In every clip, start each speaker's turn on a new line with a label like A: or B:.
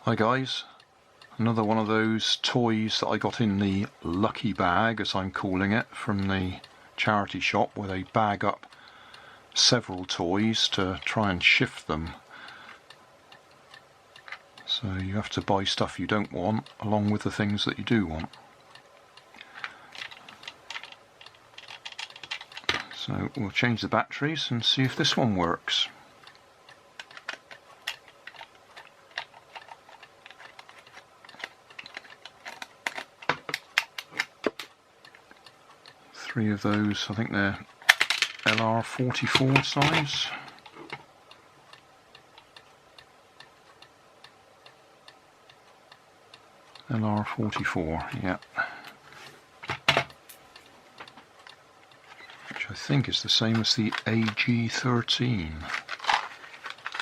A: Hi guys, another one of those toys that I got in the lucky bag, as I'm calling it, from the charity shop, where they bag up several toys to try and shift them. So you have to buy stuff you don't want along with the things that you do want. So we'll change the batteries and see if this one works. Three of those, I think they're LR44 size. LR44, yeah. Which I think is the same as the AG13.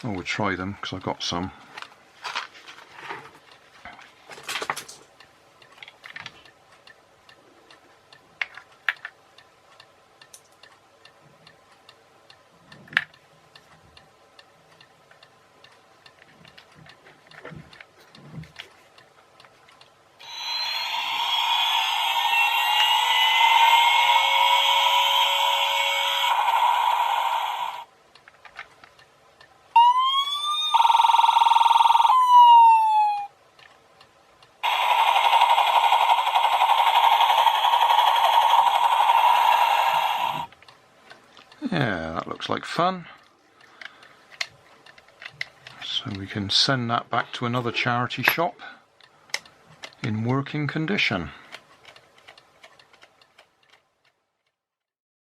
A: Oh, we'll try them because I've got some. Yeah, that looks like fun. So we can send that back to another charity shop in working condition.